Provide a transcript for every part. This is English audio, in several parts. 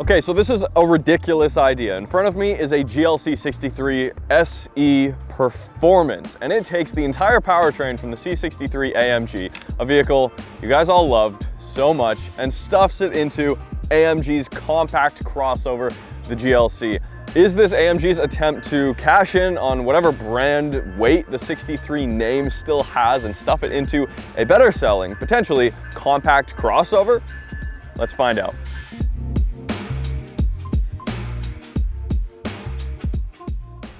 Okay, so this is a ridiculous idea. In front of me is a GLC 63 SE Performance, and it takes the entire powertrain from the C63 AMG, a vehicle you guys all loved so much, and stuffs it into AMG's compact crossover, the GLC. Is this AMG's attempt to cash in on whatever brand weight the 63 name still has and stuff it into a better selling, potentially compact crossover? Let's find out.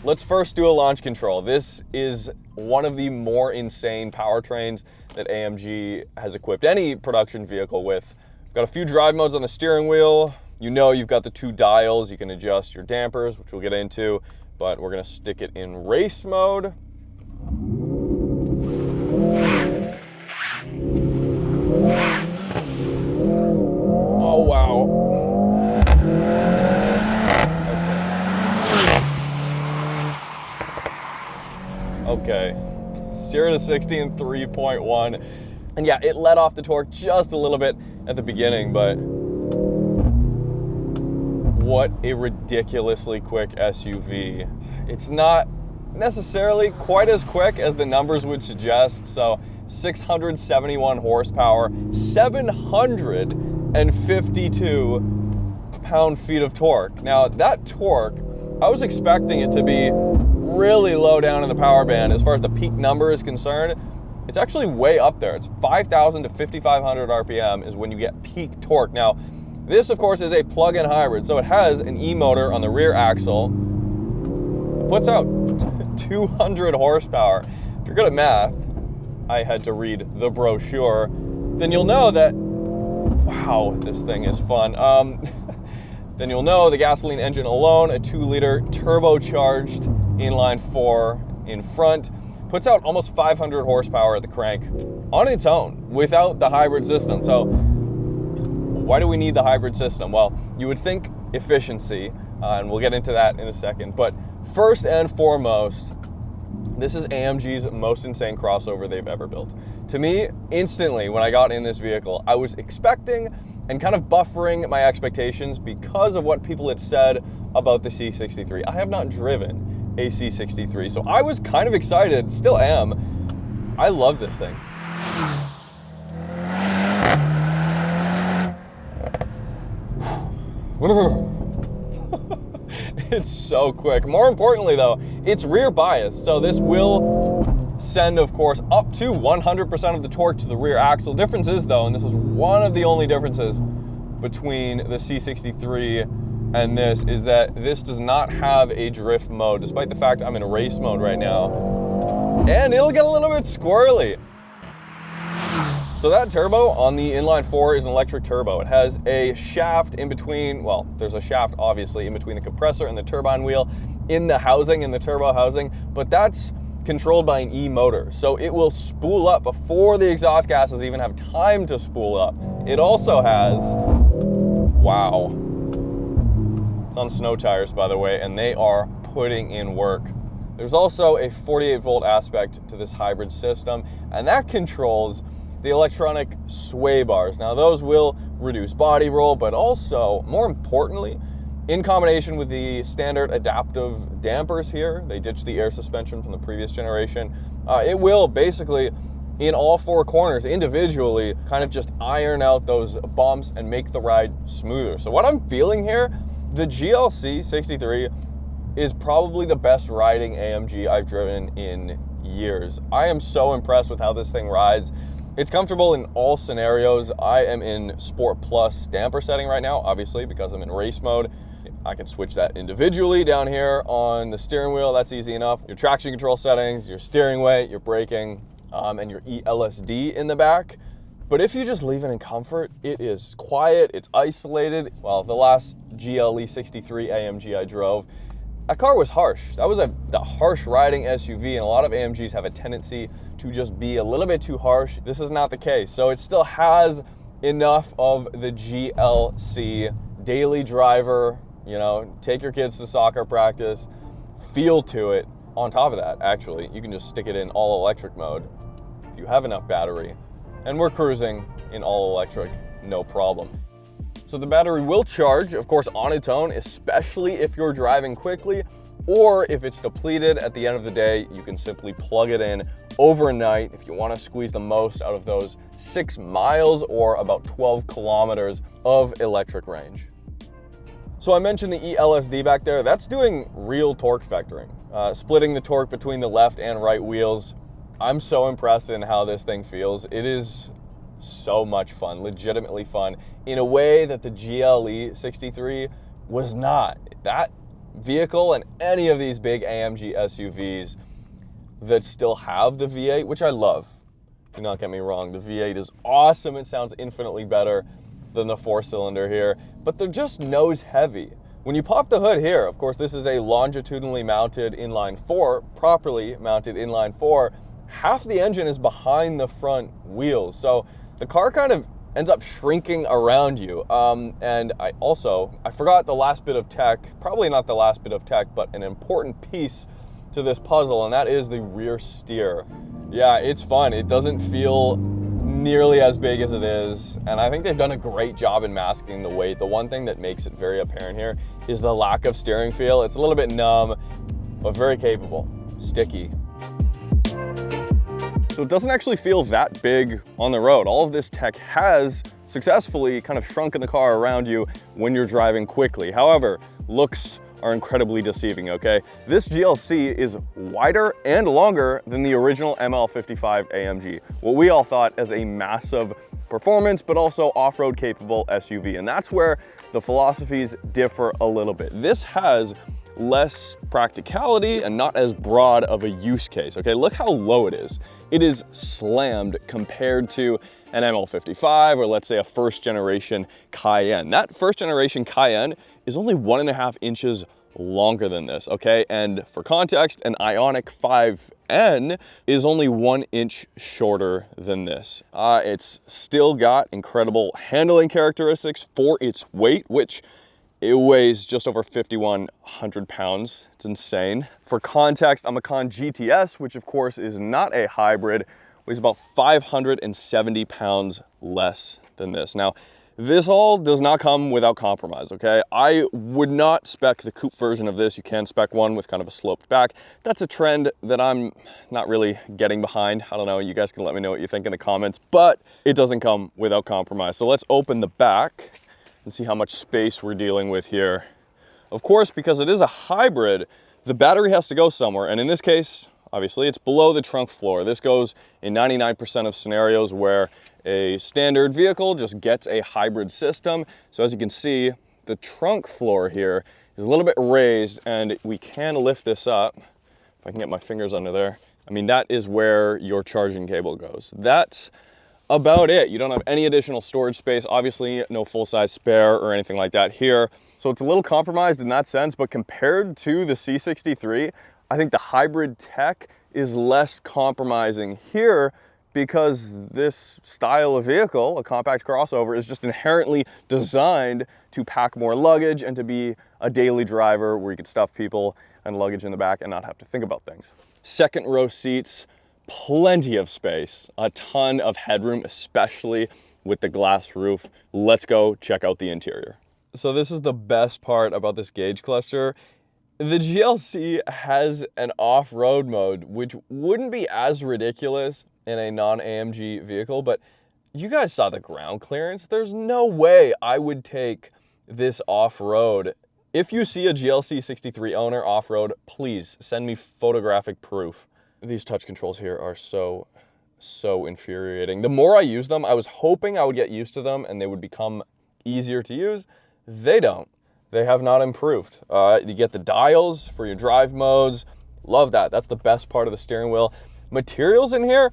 Let's first do a launch control. This is one of the more insane powertrains that AMG has equipped any production vehicle with. We've got a few drive modes on the steering wheel. You know you've got the two dials. You can adjust your dampers, which we'll get into, but we're gonna stick it in race mode. Oh, wow. Okay, 0 to 60 in 3.1. And yeah, it let off the torque just a little bit at the beginning, but what a ridiculously quick SUV. It's not necessarily quite as quick as the numbers would suggest. So 671 horsepower, 752 pound-feet of torque. Now that torque, I was expecting it to be really low down in the power band as far as the peak number is concerned. It's actually way up there. It's 5,000 to 5,500 RPM is when you get peak torque. Now, this of course is a plug-in hybrid, so it has an E-motor on the rear axle. It puts out 200 horsepower. If you're good at math, I had to read the brochure, then you'll know that, wow, this thing is fun. Then you'll know the gasoline engine alone, a 2-liter turbocharged inline-4 in front, puts out almost 500 horsepower at the crank on its own without the hybrid system. So why do we need the hybrid system? Well, you would think efficiency, and we'll get into that in a second. But first and foremost, this is AMG's most insane crossover they've ever built. To me, instantly, when I got in this vehicle, I was expecting and kind of buffering my expectations because of what people had said about the C63. I have not driven a C63, so I was kind of excited, still am. I love this thing. It's so quick. More importantly though, it's rear biased, so this will send, of course, up to 100% of the torque to the rear axle. Difference is though, and this is one of the only differences between the C63 and this, is that this does not have a drift mode, despite the fact I'm in race mode right now, and it'll get a little bit squirrely. So that turbo on the inline-4 is an electric turbo. It has a shaft in between, well, there's a shaft obviously in between the compressor and the turbine wheel in the housing, in the turbo housing, but that's controlled by an E-motor. So it will spool up before the exhaust gases even have time to spool up. It also has, wow, it's on snow tires, by the way, and they are putting in work. There's also a 48-volt aspect to this hybrid system, and that controls the electronic sway bars. Now, those will reduce body roll, but also, more importantly, in combination with the standard adaptive dampers here, they ditched the air suspension from the previous generation, it will basically, in all four corners individually, kind of just iron out those bumps and make the ride smoother. So what I'm feeling here, the GLC 63 is probably the best riding AMG I've driven in years. I am so impressed with how this thing rides. It's comfortable in all scenarios. I am in Sport Plus damper setting right now, obviously, because I'm in race mode. I can switch that individually down here on the steering wheel. That's easy enough. Your traction control settings, your steering weight, your braking, and your ELSD in the back. But if you just leave it in comfort, it is quiet, it's isolated. Well, the last GLE 63 AMG I drove, that car was harsh. That was the harsh riding SUV, and a lot of AMGs have a tendency to just be a little bit too harsh. This is not the case. So it still has enough of the GLC daily driver, you know, take your kids to soccer practice, feel to it. On top of that, actually, you can just stick it in all electric mode if you have enough battery, and we're cruising in all electric, no problem. So the battery will charge, of course, on its own, especially if you're driving quickly, or if it's depleted at the end of the day, you can simply plug it in overnight if you want to squeeze the most out of those 6 miles or about 12 kilometers of electric range. So I mentioned the eLSD back there. That's doing real torque vectoring, splitting the torque between the left and right wheels. I'm so impressed in how this thing feels. It is so much fun, legitimately fun, in a way that the GLE 63 was not. That vehicle and any of these big AMG SUVs that still have the V8, which I love, do not get me wrong, the V8 is awesome. It sounds infinitely better than the 4-cylinder here, but they're just nose heavy. When you pop the hood here, of course, this is a longitudinally mounted inline 4, properly mounted inline 4. Half the engine is behind the front wheels, so the car kind of ends up shrinking around you. And I forgot the last bit of tech, probably not the last bit of tech, but an important piece to this puzzle, and that is the rear steer. Yeah, it's fun. It doesn't feel nearly as big as it is, and I think they've done a great job in masking the weight. The one thing that makes it very apparent here is the lack of steering feel. It's a little bit numb, but very capable, sticky. So it doesn't actually feel that big on the road. All of this tech has successfully kind of shrunken the car around you when you're driving quickly. However, looks are incredibly deceiving, okay? This GLC is wider and longer than the original ML55 AMG, what we all thought as a massive performance, but also off-road capable SUV. And that's where the philosophies differ a little bit. This has less practicality and not as broad of a use case, okay? Look how low it is. It is slammed compared to an ML55 or let's say a first generation Cayenne. That first generation Cayenne is only 1.5 inches longer than this, okay? And for context, an Ioniq 5N is only 1 inch shorter than this. It's still got incredible handling characteristics for its weight, which it weighs just over 5,100 pounds. It's insane. For context, a Macan GTS, which of course is not a hybrid, weighs about 570 pounds less than this. Now, this all does not come without compromise, okay? I would not spec the coupe version of this. You can spec one with kind of a sloped back. That's a trend that I'm not really getting behind. I don't know, you guys can let me know what you think in the comments, but it doesn't come without compromise. So let's open the back and see how much space we're dealing with here. Of course, because it is a hybrid, the battery has to go somewhere. And in this case, obviously, it's below the trunk floor. This goes in 99% of scenarios where a standard vehicle just gets a hybrid system. So as you can see, the trunk floor here is a little bit raised, and we can lift this up. If I can get my fingers under there. I mean, that is where your charging cable goes. That's about it. You don't have any additional storage space. Obviously, no full-size spare or anything like that here. So it's a little compromised in that sense, but compared to the C63, I think the hybrid tech is less compromising here because this style of vehicle, a compact crossover, is just inherently designed to pack more luggage and to be a daily driver where you can stuff people and luggage in the back and not have to think about things. Second row seats, plenty of space, a ton of headroom, especially with the glass roof. Let's go check out the interior. So this is the best part about this gauge cluster. The GLC has an off-road mode, which wouldn't be as ridiculous in a non-AMG vehicle, but you guys saw the ground clearance. There's no way I would take this off-road. If you see a GLC 63 owner off-road, please send me photographic proof. These touch controls here are so infuriating. The more I use them, I was hoping I would get used to them and they would become easier to use. They don't. They have not improved. You get the dials for your drive modes. Love that. That's the best part of the steering wheel. Materials in here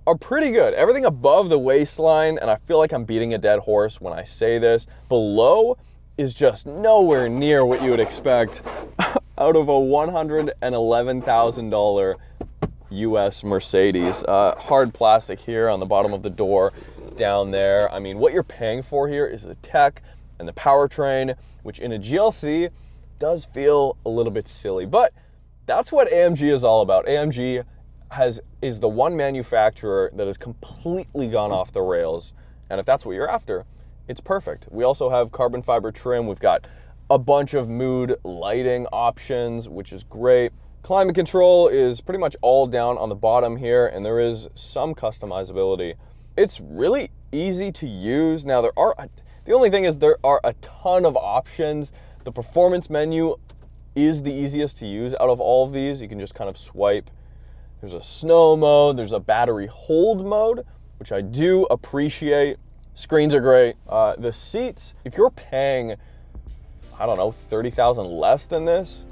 are pretty good. Everything above the waistline, and I feel like I'm beating a dead horse when I say this, below is just nowhere near what you would expect out of a $111,000 US Mercedes. Hard plastic here on the bottom of the door, down there. I mean, what you're paying for here is the tech and the powertrain, which in a GLC does feel a little bit silly, but that's what AMG is all about. AMG is the one manufacturer that has completely gone off the rails, and if that's what you're after, it's perfect. We also have carbon fiber trim. We've got a bunch of mood lighting options, which is great. Climate control is pretty much all down on the bottom here, and there is some customizability. It's really easy to use. Now, the only thing is there are a ton of options. The performance menu is the easiest to use out of all of these. You can just kind of swipe. There's a snow mode, there's a battery hold mode, which I do appreciate. Screens are great. The seats, if you're paying, I don't know, $30,000 less than this,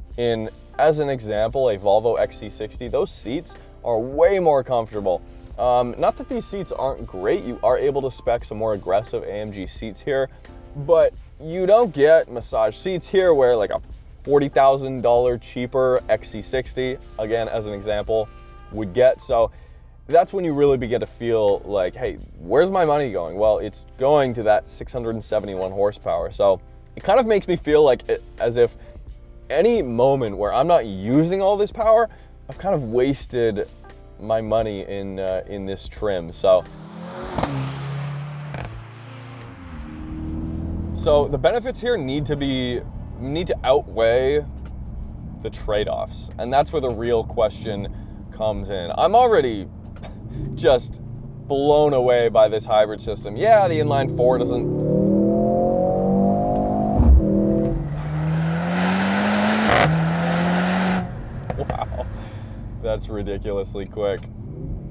as an example, a Volvo XC60, those seats are way more comfortable. Not that these seats aren't great, you are able to spec some more aggressive AMG seats here, but you don't get massage seats here where like a $40,000 cheaper XC60, again, as an example, would get. So that's when you really begin to feel like, hey, where's my money going? Well, it's going to that 671 horsepower. So it kind of makes me feel like as if any moment where I'm not using all this power, I've kind of wasted my money in this trim. So the benefits here need to outweigh the trade-offs, and that's where the real question comes in. I'm already just blown away by this hybrid system. Yeah, the inline four doesn't. Wow, that's ridiculously quick.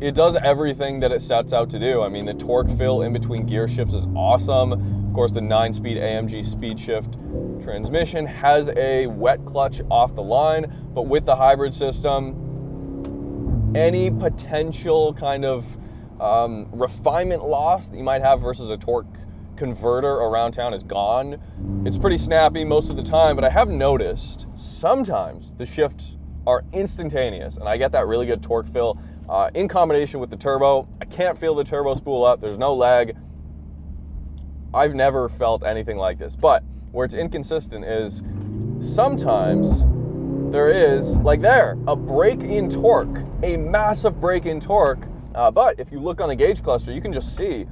It does everything that it sets out to do. I mean, the torque fill in between gear shifts is awesome. Of course, the 9-speed AMG speed shift transmission has a wet clutch off the line, but with the hybrid system, any potential kind of refinement loss that you might have versus a torque converter around town is gone. It's pretty snappy most of the time, but I have noticed sometimes the shifts are instantaneous, and I get that really good torque fill in combination with the turbo. I can't feel the turbo spool up. There's no lag. I've never felt anything like this, but where it's inconsistent is sometimes there is, like there, a break in torque, a massive break in torque. But if you look on the gauge cluster, you can just see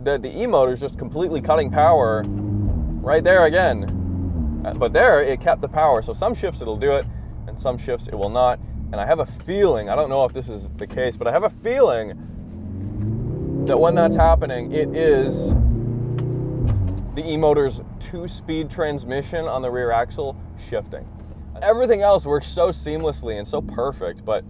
that the e-motor is just completely cutting power right there again. But there, it kept the power. So some shifts it'll do it, and some shifts it will not. And I have a feeling, I don't know if this is the case, but I have a feeling that when that's happening, it is the e-motor's 2-speed transmission on the rear axle shifting. Everything else works so seamlessly and so perfect, but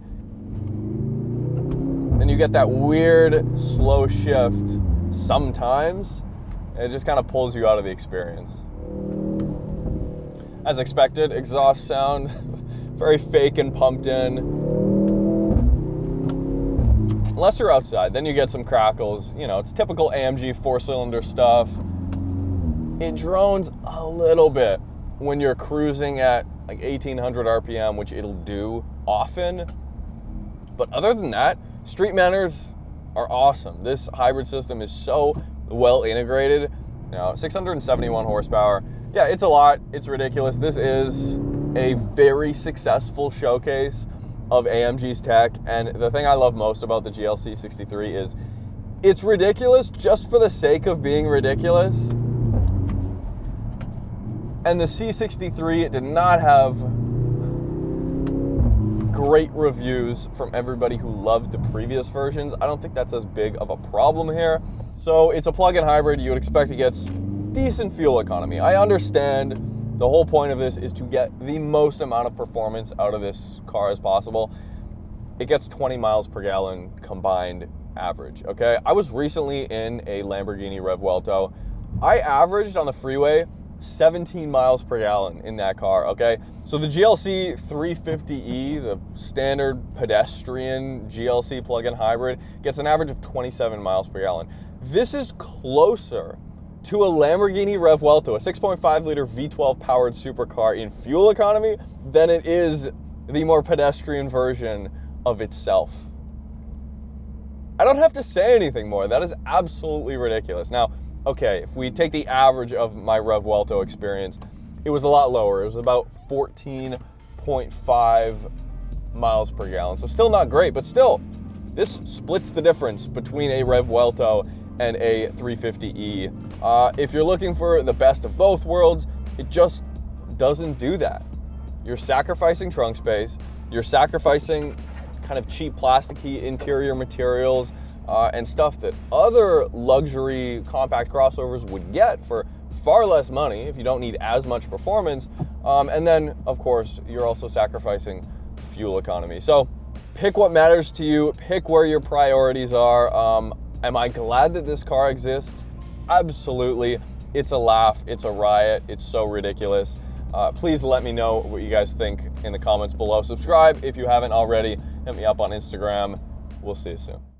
then you get that weird slow shift sometimes, and it just kind of pulls you out of the experience. As expected, exhaust sound, very fake and pumped in. Unless you're outside, then you get some crackles. You know, it's typical AMG 4-cylinder stuff. It drones a little bit when you're cruising at like 1800 RPM, which it'll do often. But other than that, street manners are awesome. This hybrid system is so well integrated. Now, 671 horsepower. Yeah, it's a lot. It's ridiculous. This is a very successful showcase of AMG's tech. And the thing I love most about the GLC 63 is it's ridiculous just for the sake of being ridiculous. And the C63 did not have great reviews from everybody who loved the previous versions. I don't think that's as big of a problem here. So it's a plug-in hybrid. You would expect to get decent fuel economy. I understand the whole point of this is to get the most amount of performance out of this car as possible. It gets 20 miles per gallon combined average, okay? I was recently in a Lamborghini Revuelto. I averaged on the freeway 17 miles per gallon in that car, okay? So the GLC 350E, the standard pedestrian GLC plug-in hybrid, gets an average of 27 miles per gallon. This is closer to a Lamborghini Revuelto, a 6.5-liter V12 powered supercar in fuel economy than it is the more pedestrian version of itself. I don't have to say anything more. That is absolutely ridiculous. Now, okay, if we take the average of my Revuelto experience, it was a lot lower. It was about 14.5 miles per gallon. So still not great, but still, this splits the difference between a Revuelto and a 350e. If you're looking for the best of both worlds, it just doesn't do that. You're sacrificing trunk space, you're sacrificing kind of cheap plasticky interior materials and stuff that other luxury compact crossovers would get for far less money if you don't need as much performance. And then, of course, you're also sacrificing fuel economy. So pick what matters to you, pick where your priorities are. Am I glad that this car exists? Absolutely. It's a laugh, it's a riot, it's so ridiculous. Please let me know what you guys think in the comments below. Subscribe if you haven't already. Hit me up on Instagram. We'll see you soon.